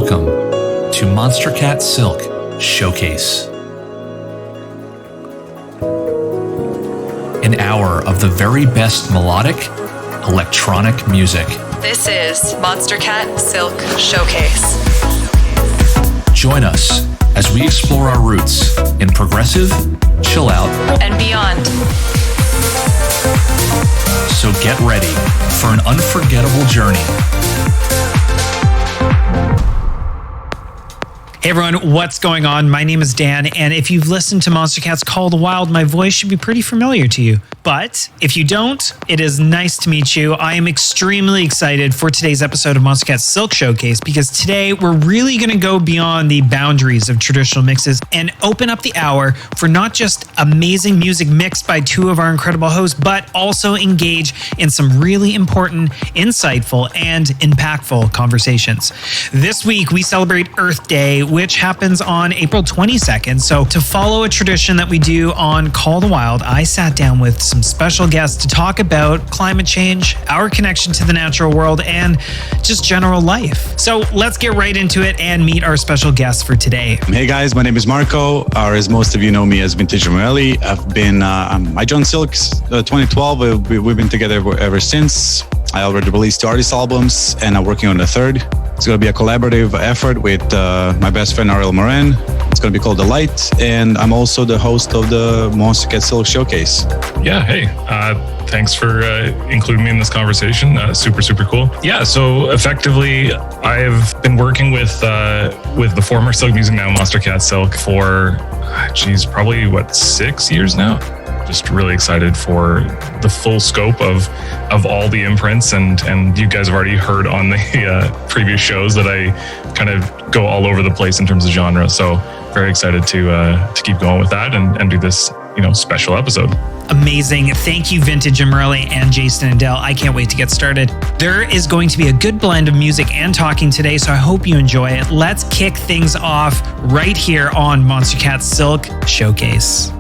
Welcome to Monstercat Silk Showcase. An hour of the very best melodic electronic music. This is Monstercat Silk Showcase. Join us as we explore our roots in progressive, chill out, and beyond. So get ready for an unforgettable journey. Hey everyone, what's going on? My name is Dan, and if you've listened to Monstercat's Call of the Wild, my voice should be pretty familiar to you. But if you don't, it is nice to meet you. I am extremely excited for today's episode of Monstercat's Silk Showcase because today we're really going to go beyond the boundaries of traditional mixes and open up the hour for not just amazing music mixed by two of our incredible hosts, but also engage in some really important, insightful, and impactful conversations. This week, we celebrate Earth Day, which happens on April 22nd. So to follow a tradition that we do on Call of the Wild, I sat down with some special guests to talk about climate change, our connection to the natural world, and just general life. So let's get right into it and meet our special guests for today. Hey guys, my name is Marco, or as most of you know me as Vintage Morelli. I joined Silk 2012. We've been together ever since. I already released 2 artist albums and I'm working on the 3rd. It's going to be a collaborative effort with my best friend Ariel Moran. It's going to be called The Light, and I'm also the host of the Monstercat Silk Showcase. Yeah, hey, thanks for including me in this conversation. Super cool. Yeah, so effectively, I've been working with the former Silk Music, now Monstercat Silk, for, probably 6 years now. Just really excited for the full scope of all the imprints, and you guys have already heard on the previous shows that I kind of go all over the place in terms of genre. So very excited to keep going with that and do this special episode. Amazing. Thank you, Vintage Morelli and Jason and Dell. I can't wait to get started. There is going to be a good blend of music and talking today, so I hope you enjoy it. Let's kick things off right here on Monstercat Silk Showcase.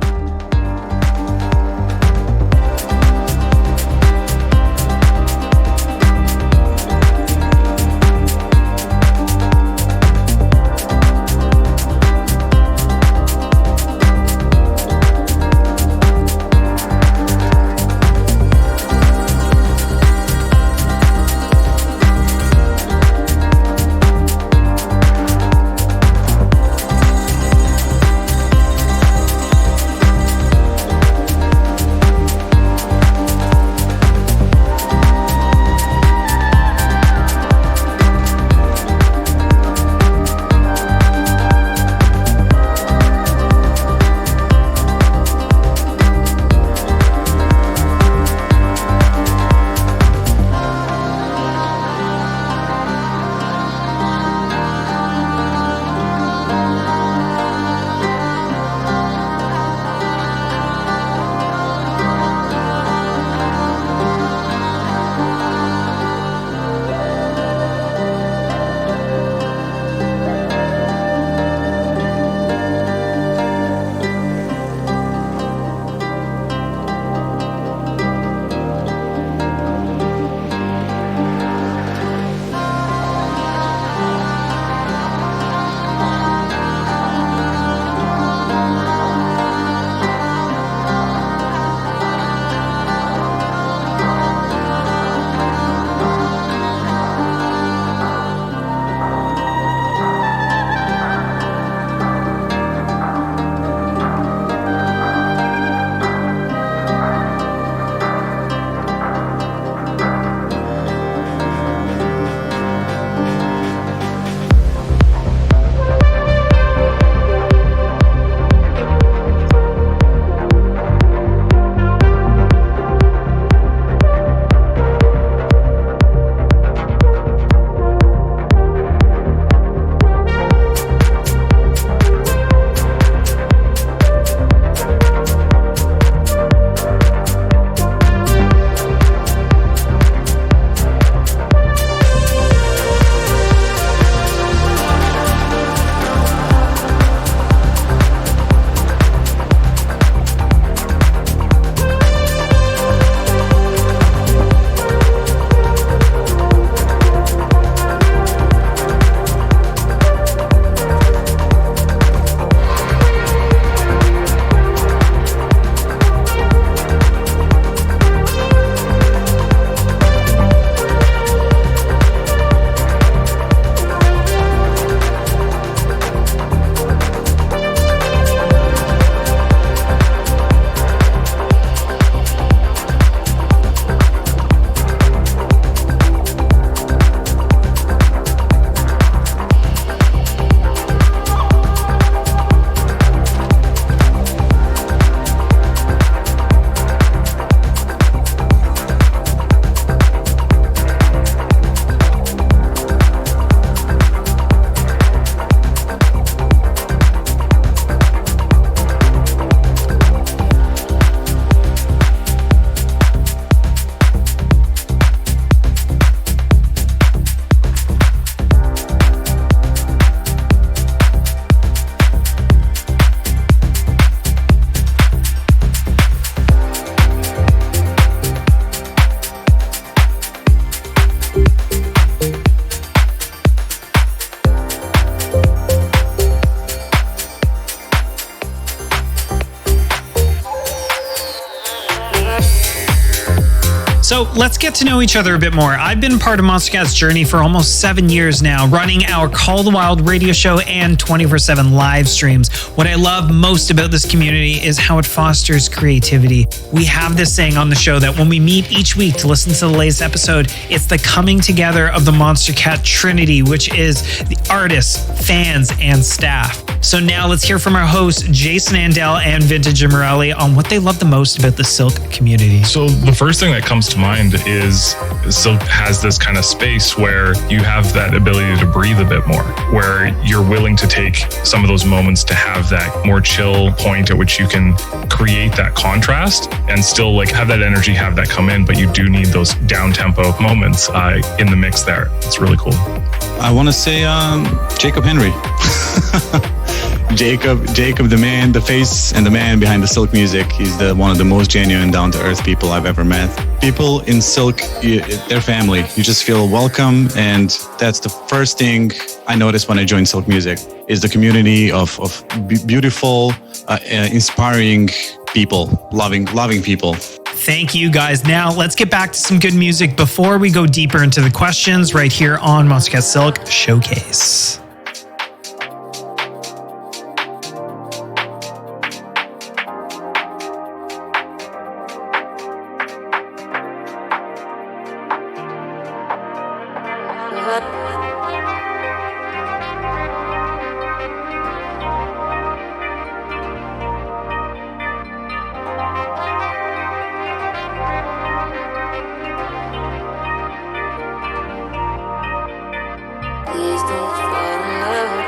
So let's get to know each other a bit more. I've been part of Monstercat's journey for almost 7 years now, running our Call the Wild radio show and 24/7 live streams. What I love most about this community is how it fosters creativity. We have this saying on the show that when we meet each week to listen to the latest episode, it's the coming together of the Monstercat Trinity, which is the artists, fans, and staff. So now let's hear from our hosts, Jason Andel and Vintage Morelli, on what they love the most about the Silk community. So the first thing that comes to mind is Silk has this kind of space where you have that ability to breathe a bit more, where you're willing to take some of those moments to have that more chill point at which you can create that contrast and still like have that energy, have that come in, but you do need those down tempo moments in the mix there. It's really cool. I want to say Jacob Henry. Jacob, the man, the face and the man behind the Silk music. He's one of the most genuine, down-to-earth people I've ever met. People in Silk, they're family. You just feel welcome, and that's the first thing I noticed when I joined Silk Music, is the community of beautiful, inspiring people, loving people. Thank you, guys. Now let's get back to some good music before we go deeper into the questions right here on Monstercat Silk Showcase. Please don't fall in love.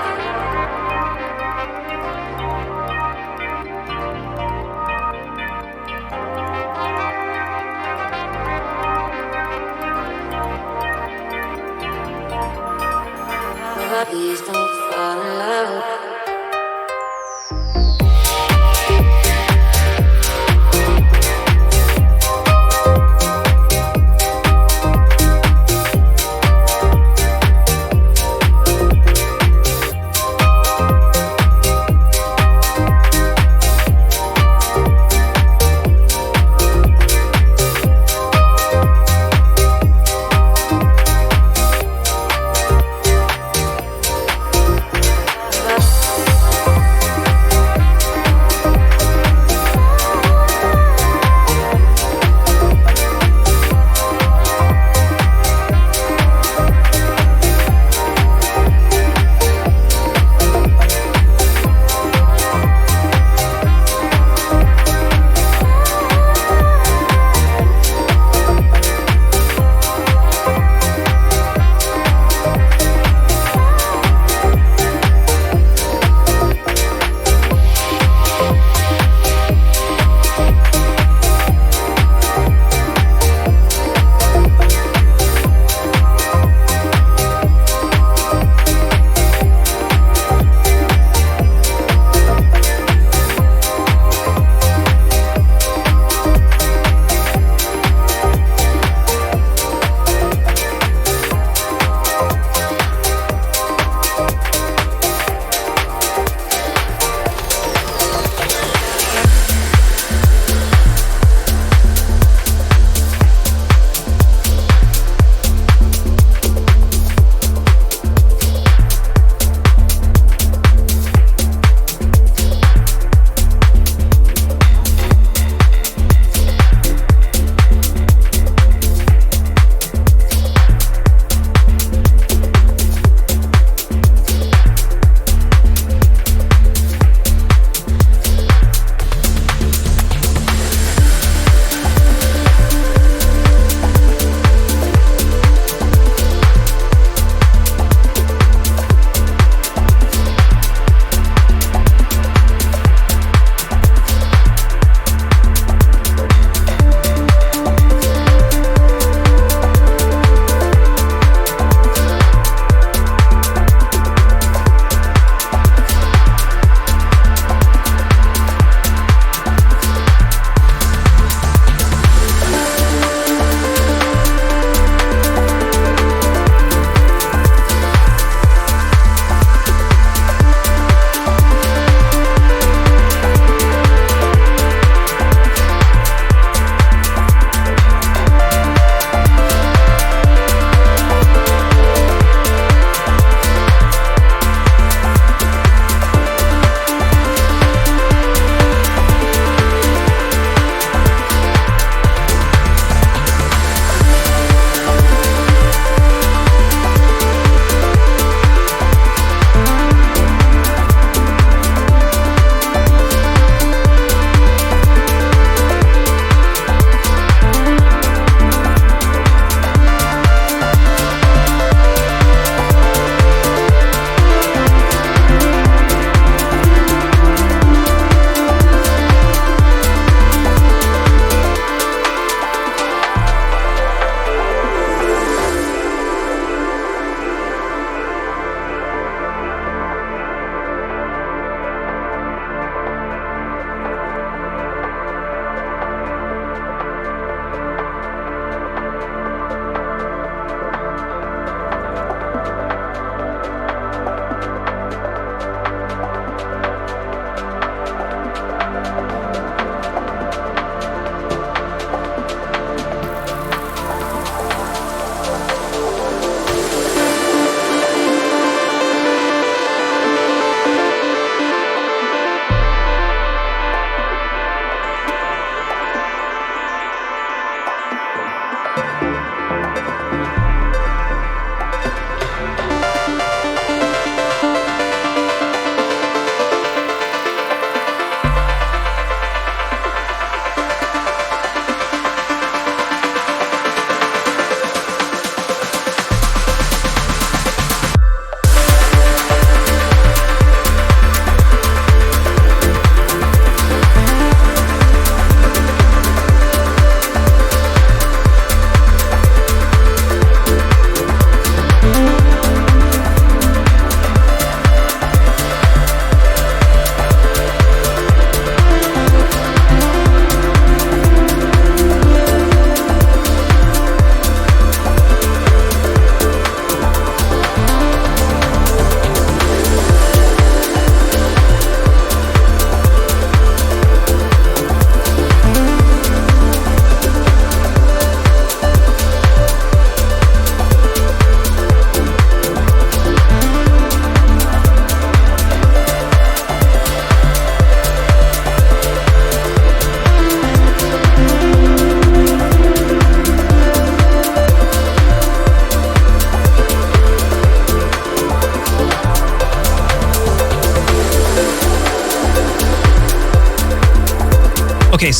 Please don't fall.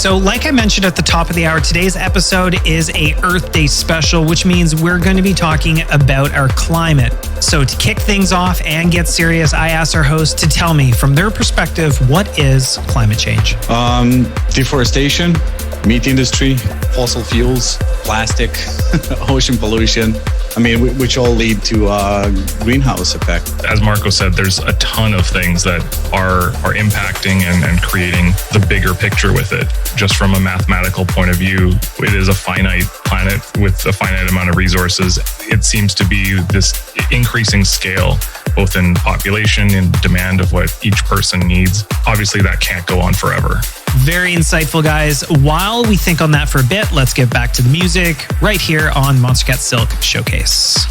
So like I mentioned at the top of the hour, today's episode is a Earth Day special, which means we're going to be talking about our climate. So to kick things off and get serious, I asked our host to tell me from their perspective, what is climate change? Deforestation, meat industry, fossil fuels, plastic, ocean pollution. I mean, which all lead to greenhouse effect. As Marco said, there's a ton of things that are impacting and creating the bigger picture with it. Just from a mathematical point of view, it is a finite planet with a finite amount of resources. It seems to be this increasing scale, both in population and demand of what each person needs. Obviously, that can't go on forever. Very insightful, guys. While we think on that for a bit, let's get back to the music right here on Monstercat Silk Showcase.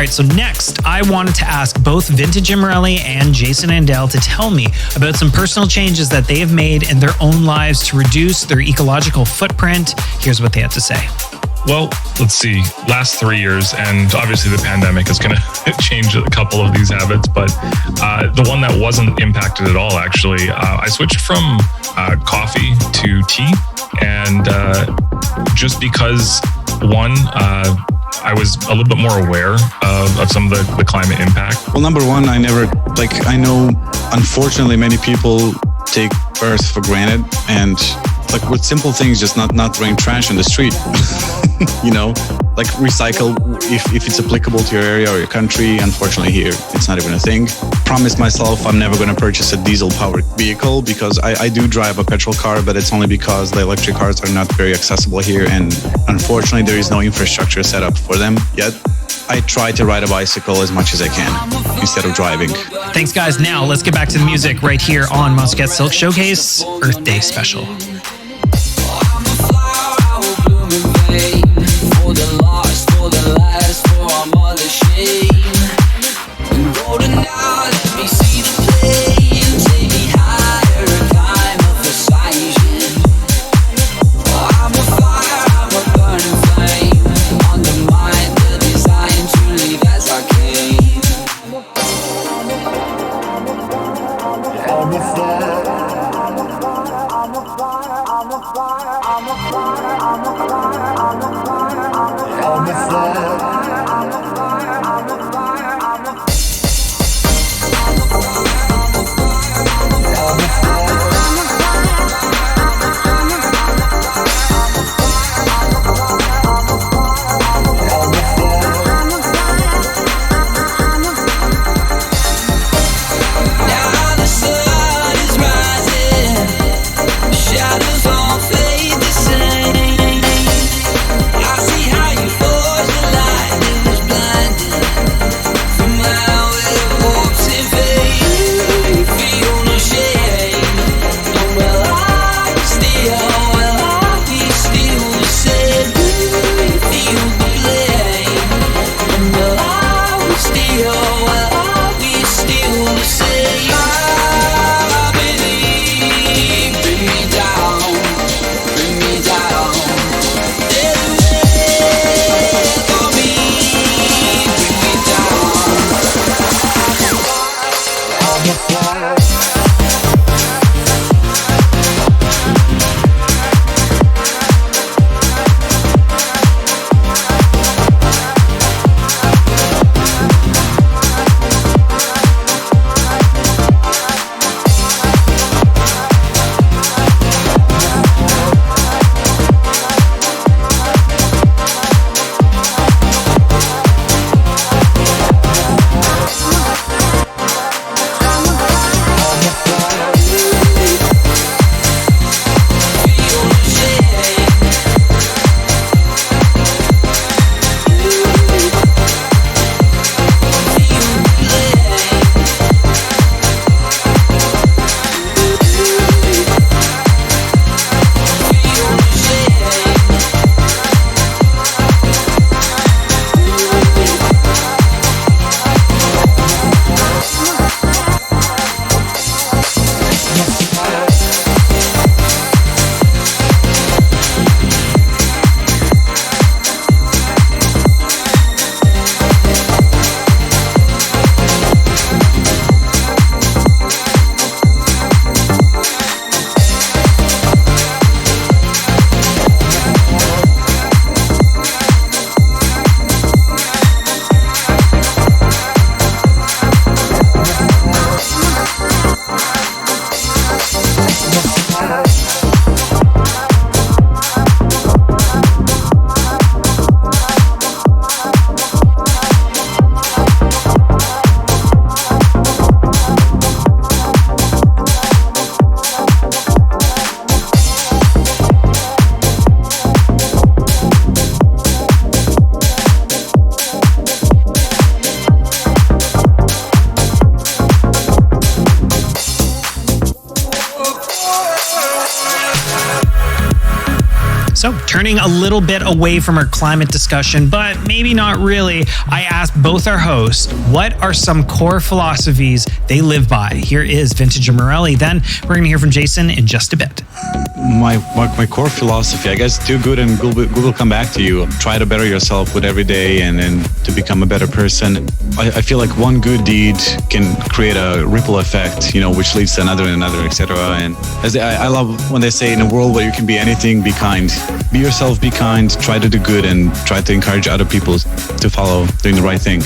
right, so next, I wanted to ask both Vintage Morelli and Jason Andel to tell me about some personal changes that they have made in their own lives to reduce their ecological footprint. Here's what they had to say. Well, let's see. Last 3 years, and obviously the pandemic is going to change a couple of these habits, but the one that wasn't impacted at all, actually, I switched from coffee to tea, and just because, one, I was a little bit more aware of some of the climate impact. Well, number one, I know, unfortunately, many people take Earth for granted, and like with simple things, just not throwing trash in the street, you know, like recycle if it's applicable to your area or your country. Unfortunately here, it's not even a thing. Promised myself I'm never going to purchase a diesel powered vehicle because I do drive a petrol car, but it's only because the electric cars are not very accessible here. And unfortunately there is no infrastructure set up for them yet. I try to ride a bicycle as much as I can instead of driving. Thanks, guys. Now let's get back to the music right here on Monstercat Silk Showcase Earth Day Special. I see how you forge the line. So, turning a little bit away from our climate discussion, but maybe not really, I asked both our hosts what are some core philosophies they live by. Here is Vintage and Morelli. Then we're going to hear from Jason in just a bit. My core philosophy, I guess, do good and good will come back to you. Try to better yourself with every day and to become a better person. I feel like one good deed can create a ripple effect, which leads to another and another, etc. And I love when they say, in a world where you can be anything, be kind. Be yourself, be kind, try to do good, and try to encourage other people to follow doing the right thing.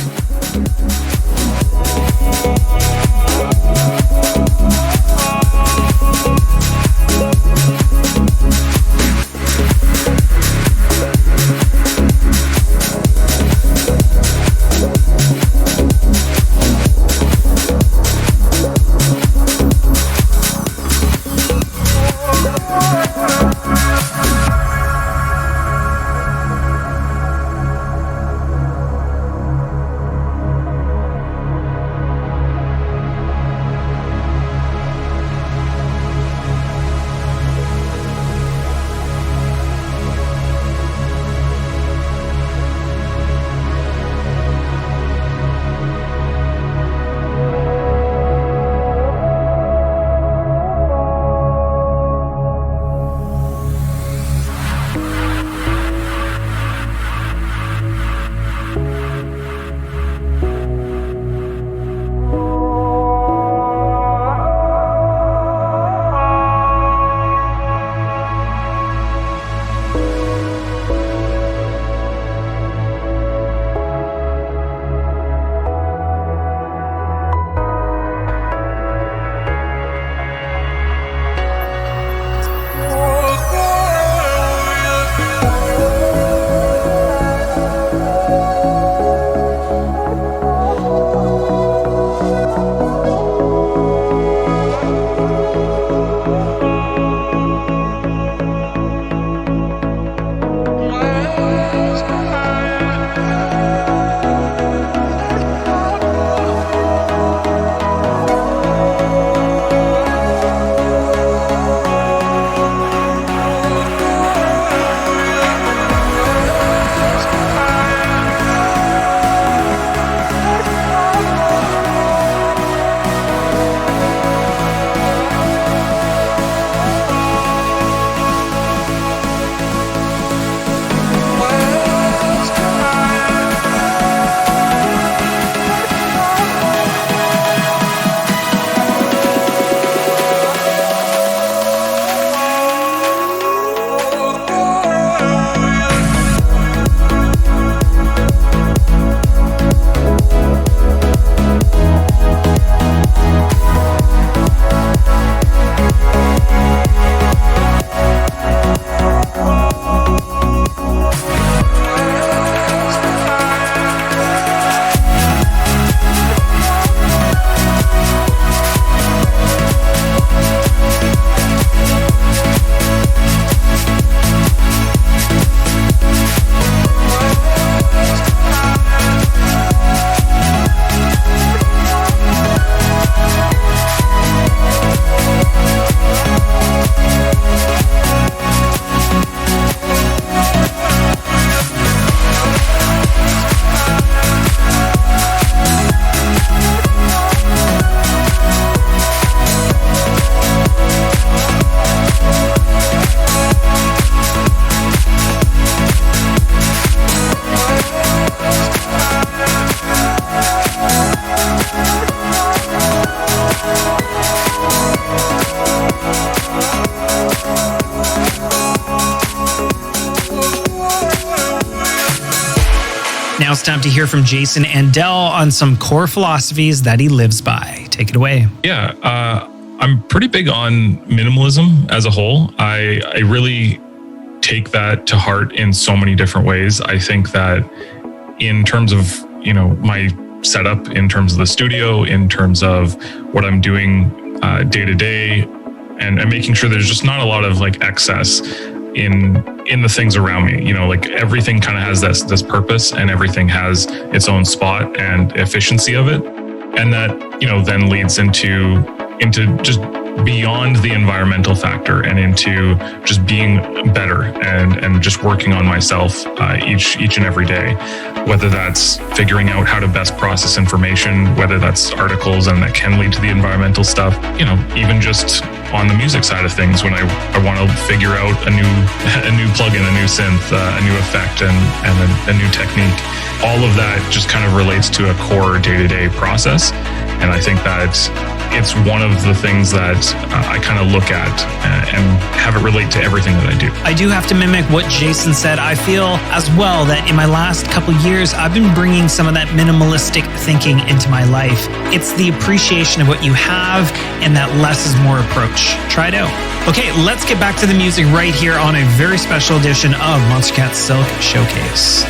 Now it's time to hear from Jason Andel on some core philosophies that he lives by. Take it away. Yeah, I'm pretty big on minimalism as a whole. I really take that to heart in so many different ways. I think that in terms of, my setup, in terms of the studio, in terms of what I'm doing day to day, and making sure there's just not a lot of excess in the things around me. Everything kind of has this purpose, and everything has its own spot and efficiency of it. And that, then leads into just beyond the environmental factor and into just being better and just working on myself each and every day, whether that's figuring out how to best process information, whether that's articles and that can lead to the environmental stuff, even just on the music side of things, when I want to figure out a new plugin, a new synth, a new effect, and a new technique. All of that just kind of relates to a core day-to-day process. And I think that it's one of the things that I kind of look at and have it relate to everything that I do. I do have to mimic what Jason said. I feel as well that in my last couple years, I've been bringing some of that minimalistic thinking into my life. It's the appreciation of what you have and that less is more approach. Try it out. Okay, let's get back to the music right here on a very special edition of Monstercat Silk Showcase.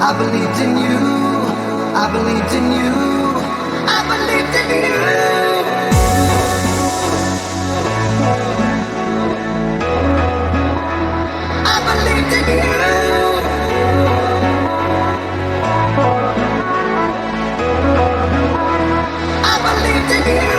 I believed in you. I believed in you. I believed in you. I believed in you. I believed in you.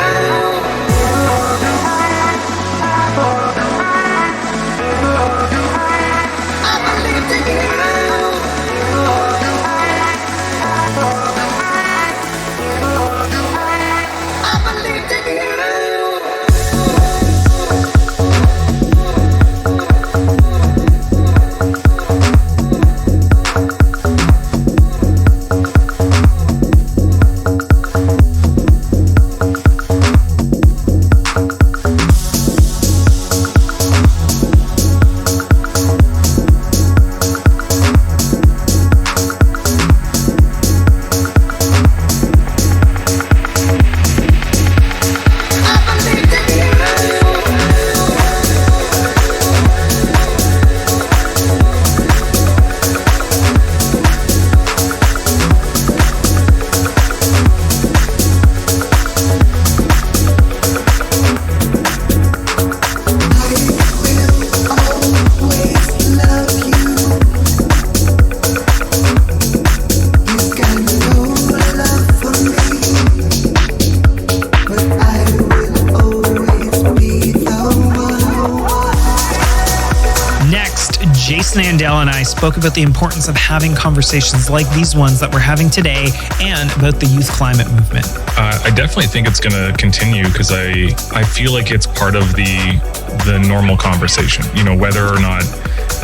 next, Jason Andel and I spoke about the importance of having conversations like these ones that we're having today and about the youth climate movement. I definitely think it's going to continue because I feel like it's part of the normal conversation, you know, whether or not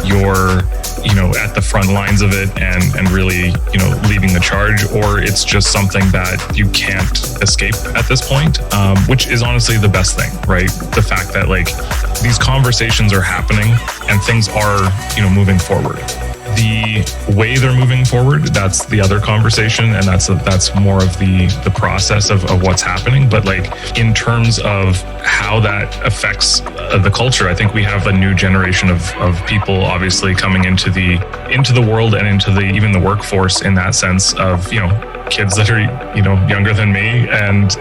you're, you know, at the front lines of it and really, you know, leading the charge, or it's just something that you can't escape at this point, which is honestly the best thing, right? The fact that like these conversations are happening and things are, you know, moving forward. The way they're moving forward, that's the other conversation, and that's more of the process of what's happening. But like in terms of how that affects the culture, I think we have a new generation of people obviously coming into the world and into even the workforce, in that sense of, you know, kids that are, you know, younger than me, and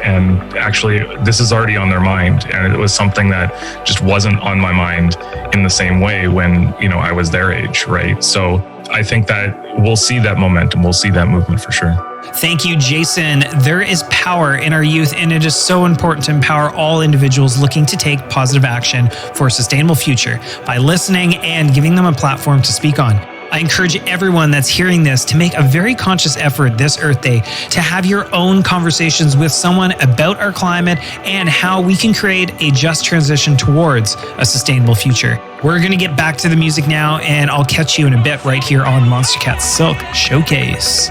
actually this is already on their mind, and it was something that just wasn't on my mind in the same way when, you know, I was their age, right? So I think that we'll see that momentum, we'll see that movement for sure. Thank you, Jason. There is power in our youth, and it is so important to empower all individuals looking to take positive action for a sustainable future by listening and giving them a platform to speak on. I encourage everyone that's hearing this to make a very conscious effort this Earth Day to have your own conversations with someone about our climate and how we can create a just transition towards a sustainable future. We're going to get back to the music now, and I'll catch you in a bit right here on Monstercat Silk Showcase.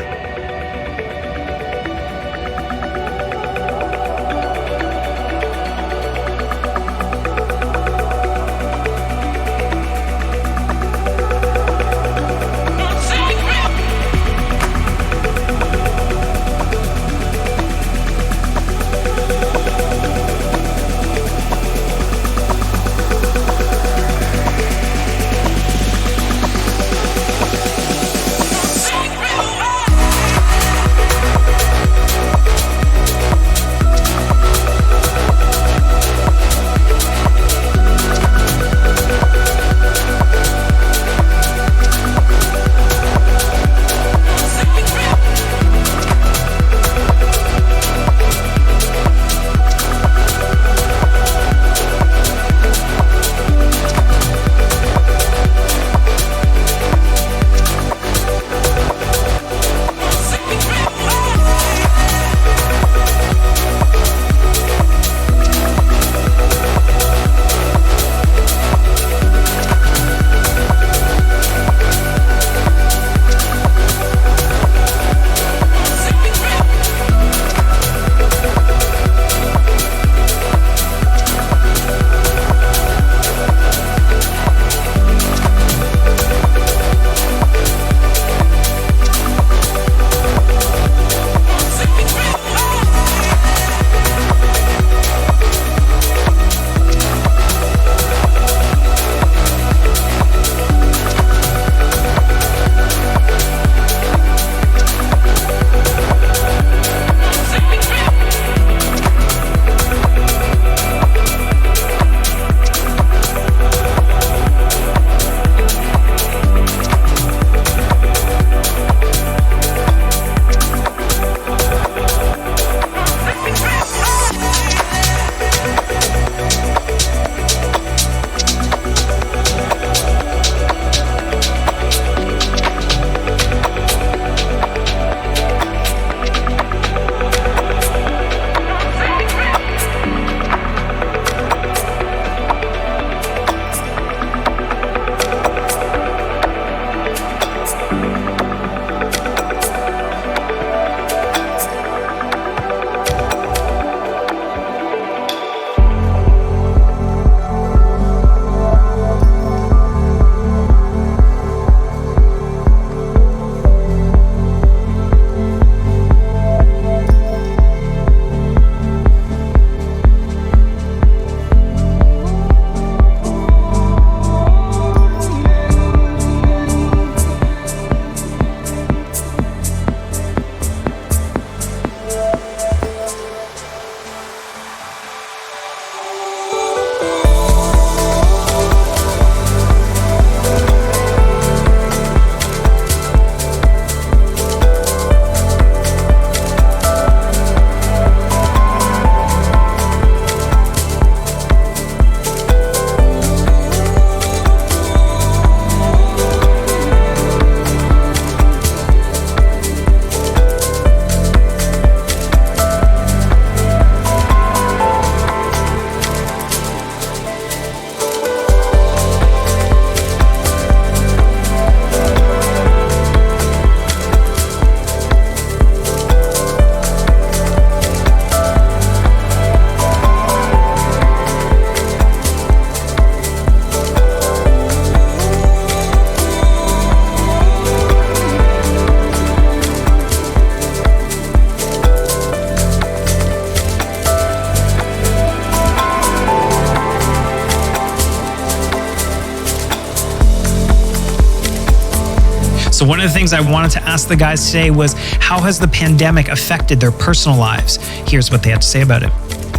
So one of the things I wanted to ask the guys today was, how has the pandemic affected their personal lives? Here's what they had to say about it.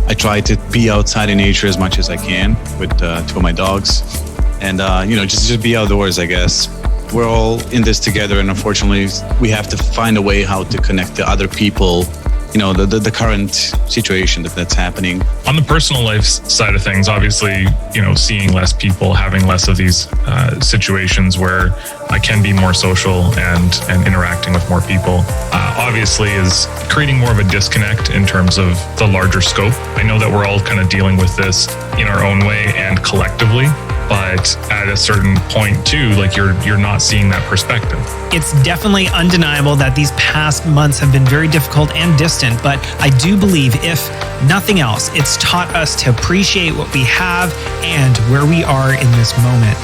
I try to be outside in nature as much as I can with two of my dogs, and just be outdoors, I guess. We're all in this together, and unfortunately, we have to find a way how to connect to other people. The current situation that's happening. On the personal life side of things, obviously, seeing less people, having less of these situations where I can be more social and interacting with more people, obviously is creating more of a disconnect in terms of the larger scope. I know that we're all kind of dealing with this in our own way and collectively, but at a certain point too, like you're not seeing that perspective. It's definitely undeniable that these past months have been very difficult and distant, but I do believe, if nothing else, it's taught us to appreciate what we have and where we are in this moment.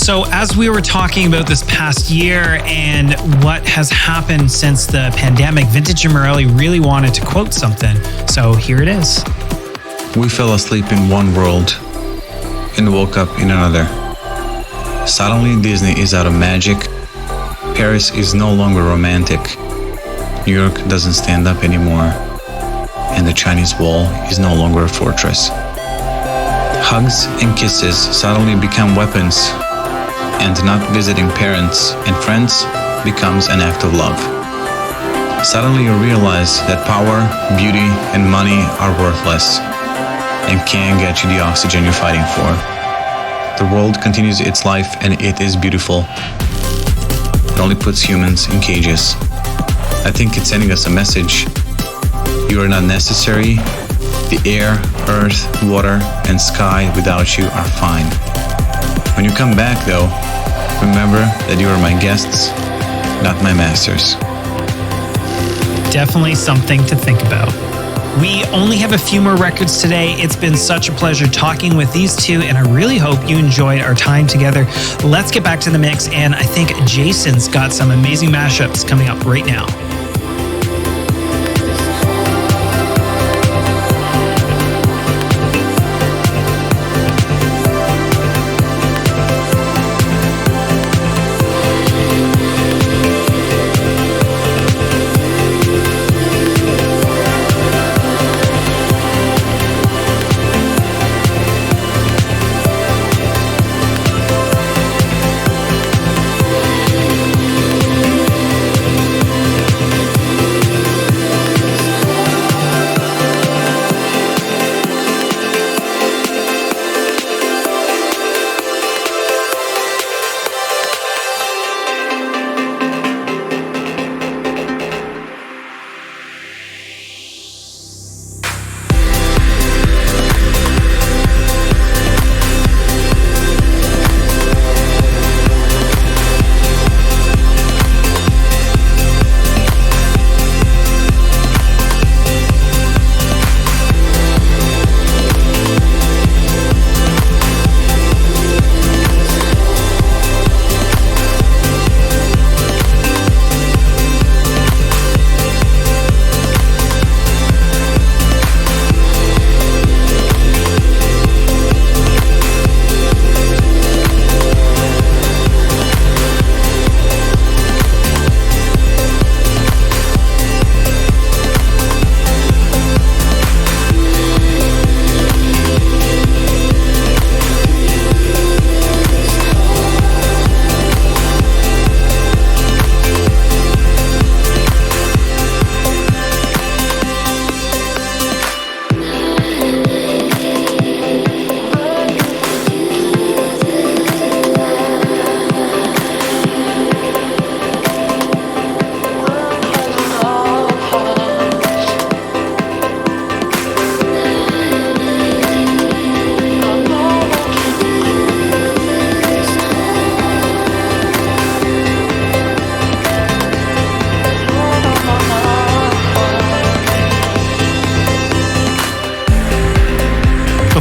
So as we were talking about this past year and what has happened since the pandemic, Vintage and Morelli really wanted to quote something. So here it is. We fell asleep in one world and woke up in another. Suddenly Disney is out of magic. Paris is no longer romantic. New York doesn't stand up anymore. And the Chinese wall is no longer a fortress. Hugs and kisses suddenly become weapons, and not visiting parents and friends becomes an act of love. Suddenly you realize that power, beauty, and money are worthless and can't get you the oxygen you're fighting for. The world continues its life and it is beautiful. It only puts humans in cages. I think it's sending us a message. You are not necessary. The air, earth, water, and sky without you are fine. When you come back though, remember that you are my guests, not my masters. Definitely something to think about. We only have a few more records today. It's been such a pleasure talking with these two, and I really hope you enjoyed our time together. Let's get back to the mix, and I think Jason's got some amazing mashups coming up right now.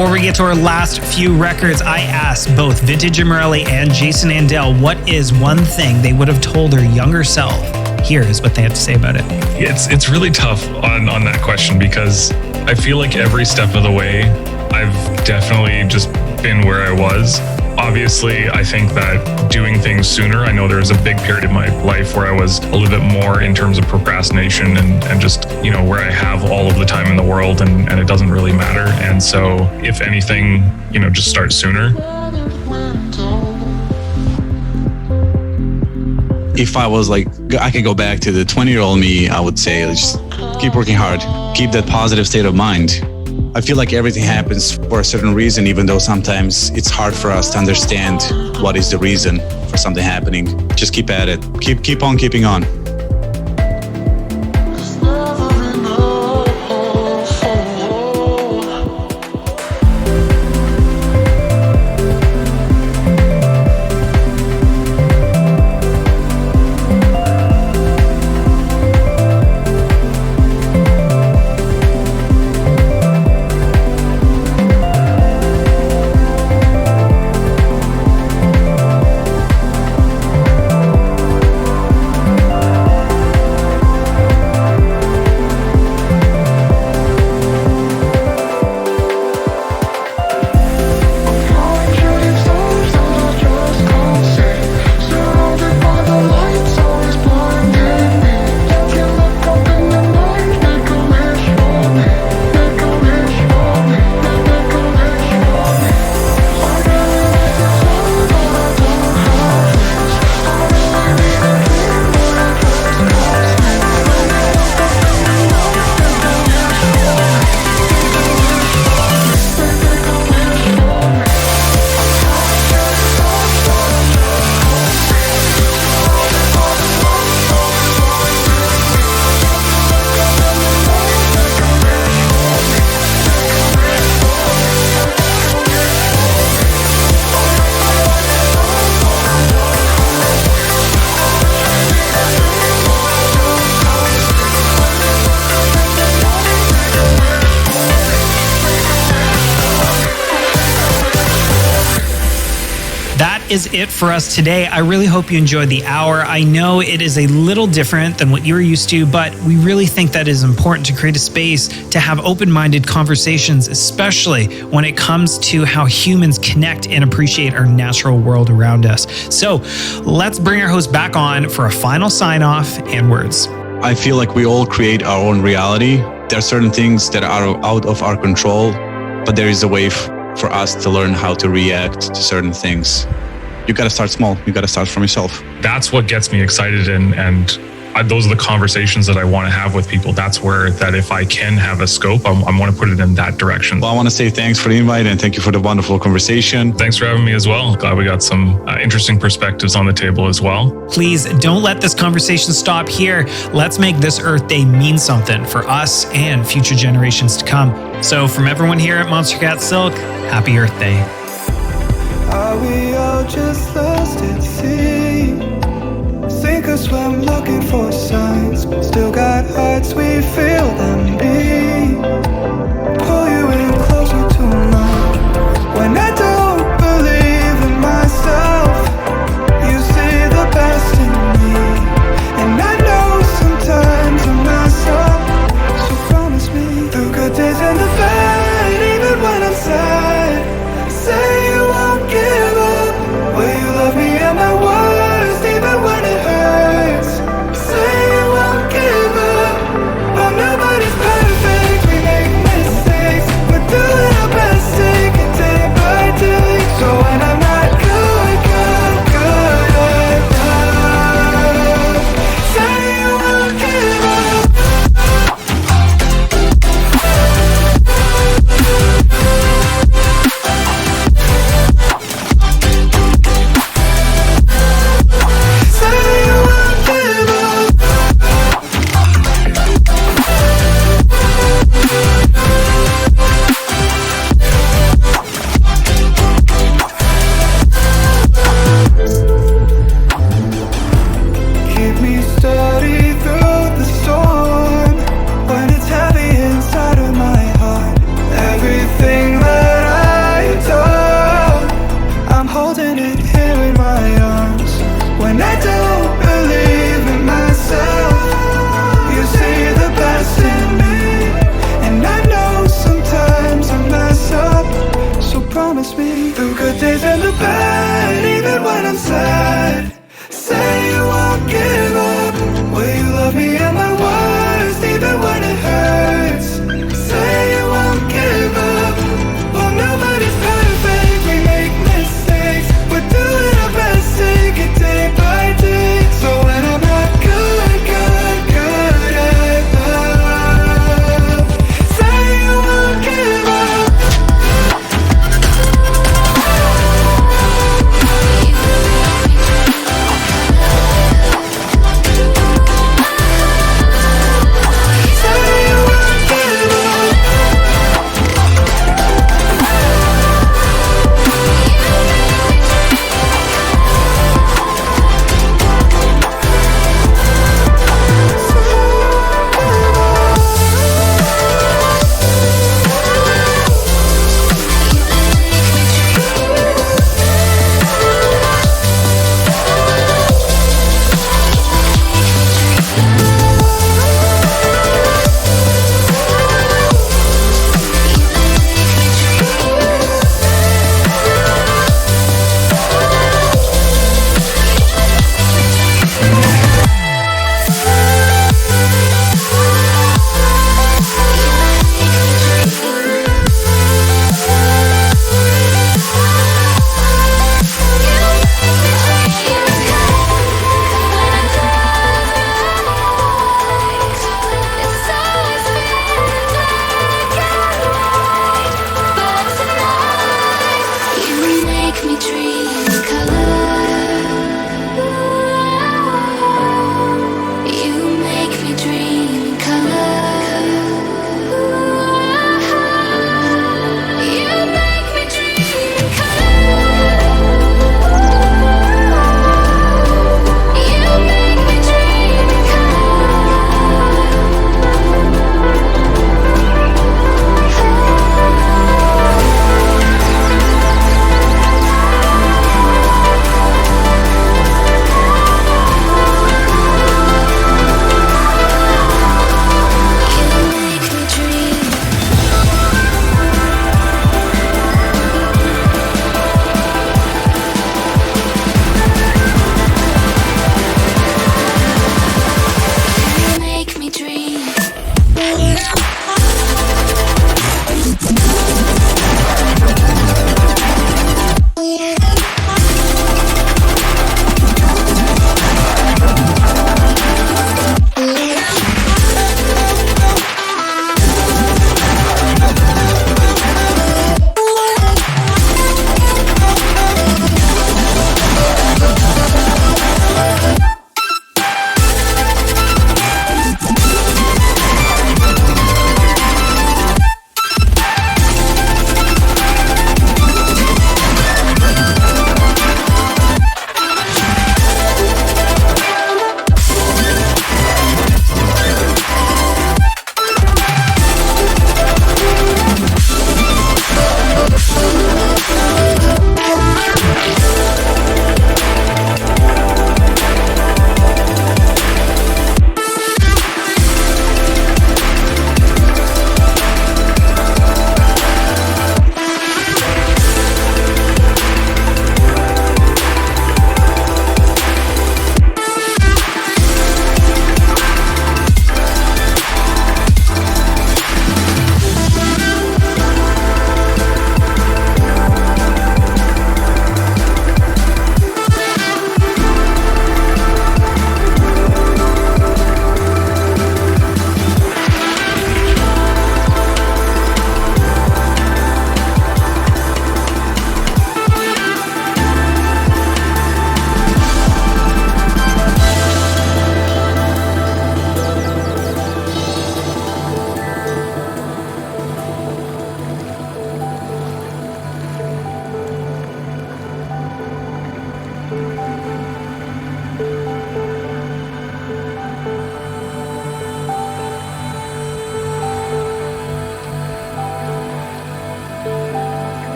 before we get to our last few records, I asked both Vintage Morelli and Jason Andel what is one thing they would have told their younger self. Here is what they have to say about it. It's really tough on that question because I feel like every step of the way, I've definitely just been where I was. Obviously, I think that doing things sooner, I know there was a big period of my life where I was a little bit more in terms of procrastination and just, where I have all of the time in the world and it doesn't really matter. And so if anything, just start sooner. If I was I could go back to the 20-year-old me, I would say, just keep working hard, keep that positive state of mind. I feel like everything happens for a certain reason, even though sometimes it's hard for us to understand what is the reason for something happening. Just keep at it. Keep on keeping on. Is it for us today. I really hope you enjoyed the hour. I know it is a little different than what you're used to, but we really think that it is important to create a space to have open-minded conversations, especially when it comes to how humans connect and appreciate our natural world around us. So let's bring our host back on for a final sign-off and words. I feel like we all create our own reality. There are certain things that are out of our control, but there is a way for us to learn how to react to certain things. You got to start small. You got to start from yourself. That's what gets me excited. And those are the conversations that I want to have with people. That's where that if I can have a scope, I want to put it in that direction. Well, I want to say thanks for the invite and thank you for the wonderful conversation. Thanks for having me as well. Glad we got some interesting perspectives on the table as well. Please don't let this conversation stop here. Let's make this Earth Day mean something for us and future generations to come. So from everyone here at Monstercat Silk, happy Earth Day. Are we all just lost at sea? Sink or swim looking for signs. Still got hearts, we feel them beat. Pull you in closer to mine. When I don't believe in myself, you see the best in me. And I know sometimes I'm not so. So promise me through good days and the bad, even when I'm sad. Say you won't give up. Will you love me at my worst, even when it hurts? Say you won't give up. I'm not